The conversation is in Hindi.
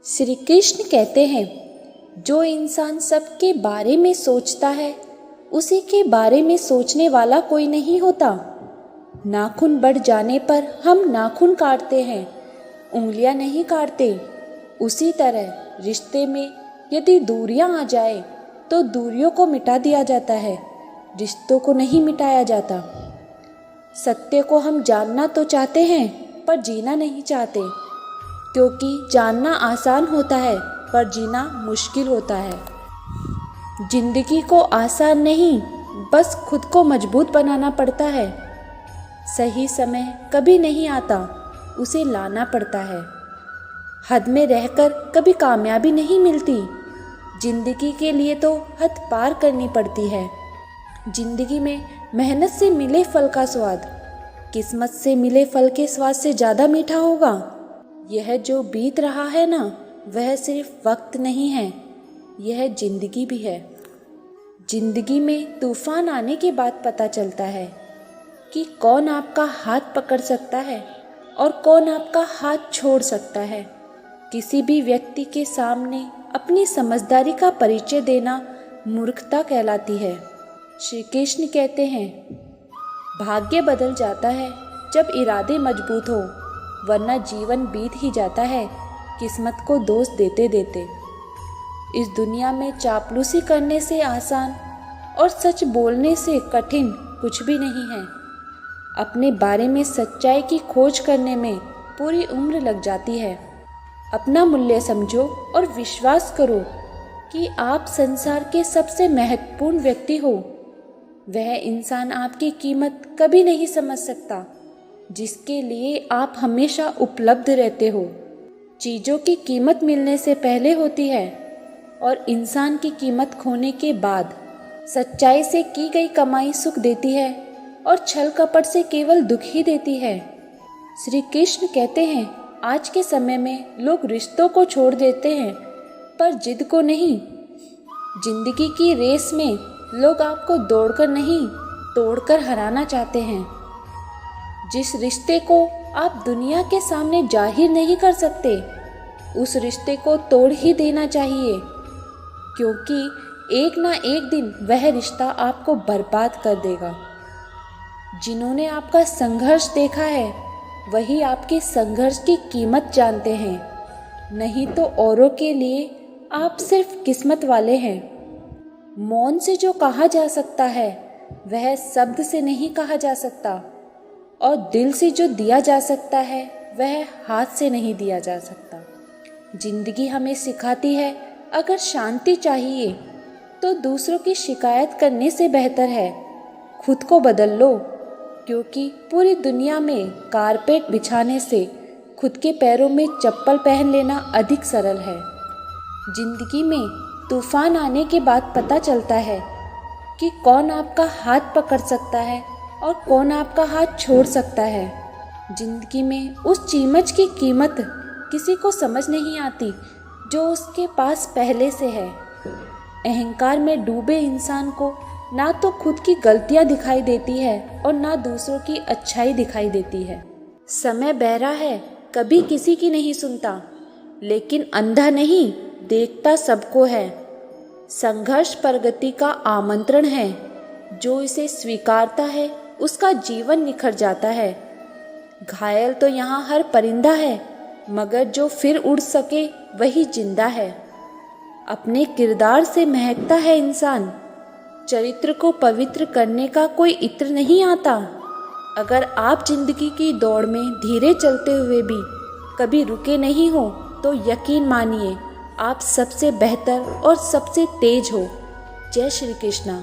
श्री कृष्ण कहते हैं, जो इंसान सबके बारे में सोचता है उसी के बारे में सोचने वाला कोई नहीं होता। नाखून बढ़ जाने पर हम नाखून काटते हैं, उंगलियां नहीं काटते। उसी तरह रिश्ते में यदि दूरियां आ जाए तो दूरियों को मिटा दिया जाता है, रिश्तों को नहीं मिटाया जाता। सत्य को हम जानना तो चाहते हैं पर जीना नहीं चाहते, क्योंकि जानना आसान होता है पर जीना मुश्किल होता है। जिंदगी को आसान नहीं, बस खुद को मजबूत बनाना पड़ता है। सही समय कभी नहीं आता, उसे लाना पड़ता है। हद में रहकर कभी कामयाबी नहीं मिलती, जिंदगी के लिए तो हद पार करनी पड़ती है। जिंदगी में मेहनत से मिले फल का स्वाद किस्मत से मिले फल के स्वाद से ज़्यादा मीठा होगा। यह जो बीत रहा है ना, वह सिर्फ वक्त नहीं है, यह जिंदगी भी है। जिंदगी में तूफान आने के बाद पता चलता है कि कौन आपका हाथ पकड़ सकता है और कौन आपका हाथ छोड़ सकता है। किसी भी व्यक्ति के सामने अपनी समझदारी का परिचय देना मूर्खता कहलाती है। श्री कृष्ण कहते हैं, भाग्य बदल जाता है जब इरादे मजबूत हो, वरना जीवन बीत ही जाता है किस्मत को दोष देते देते। इस दुनिया में चापलूसी करने से आसान और सच बोलने से कठिन कुछ भी नहीं है। अपने बारे में सच्चाई की खोज करने में पूरी उम्र लग जाती है। अपना मूल्य समझो और विश्वास करो कि आप संसार के सबसे महत्वपूर्ण व्यक्ति हो। वह इंसान आपकी कीमत कभी नहीं समझ सकता जिसके लिए आप हमेशा उपलब्ध रहते हो। चीज़ों की कीमत मिलने से पहले होती है और इंसान की कीमत खोने के बाद। सच्चाई से की गई कमाई सुख देती है और छल कपट से केवल दुख ही देती है। श्री कृष्ण कहते हैं, आज के समय में लोग रिश्तों को छोड़ देते हैं पर जिद को नहीं। जिंदगी की रेस में लोग आपको दौड़कर नहीं, तोड़कर हराना चाहते हैं। जिस रिश्ते को आप दुनिया के सामने जाहिर नहीं कर सकते, उस रिश्ते को तोड़ ही देना चाहिए, क्योंकि एक ना एक दिन वह रिश्ता आपको बर्बाद कर देगा। जिन्होंने आपका संघर्ष देखा है वही आपके संघर्ष की कीमत जानते हैं, नहीं तो औरों के लिए आप सिर्फ किस्मत वाले हैं। मौन से जो कहा जा सकता है वह शब्द से नहीं कहा जा सकता, और दिल से जो दिया जा सकता है वह हाथ से नहीं दिया जा सकता। जिंदगी हमें सिखाती है, अगर शांति चाहिए तो दूसरों की शिकायत करने से बेहतर है खुद को बदल लो, क्योंकि पूरी दुनिया में कारपेट बिछाने से खुद के पैरों में चप्पल पहन लेना अधिक सरल है। जिंदगी में तूफान आने के बाद पता चलता है कि कौन आपका हाथ पकड़ सकता है और कौन आपका हाथ छोड़ सकता है। जिंदगी में उस चीमच की कीमत किसी को समझ नहीं आती जो उसके पास पहले से है। अहंकार में डूबे इंसान को ना तो खुद की गलतियां दिखाई देती है और ना दूसरों की अच्छाई दिखाई देती है। समय बहरा है, कभी किसी की नहीं सुनता, लेकिन अंधा नहीं, देखता सबको है। संघर्ष प्रगति का आमंत्रण है, जो इसे स्वीकारता है उसका जीवन निखर जाता है। घायल तो यहाँ हर परिंदा है, मगर जो फिर उड़ सके वही जिंदा है। अपने किरदार से महकता है इंसान, चरित्र को पवित्र करने का कोई इत्र नहीं आता। अगर आप जिंदगी की दौड़ में धीरे चलते हुए भी कभी रुके नहीं हो तो यकीन मानिए आप सबसे बेहतर और सबसे तेज हो। जय श्री कृष्णा।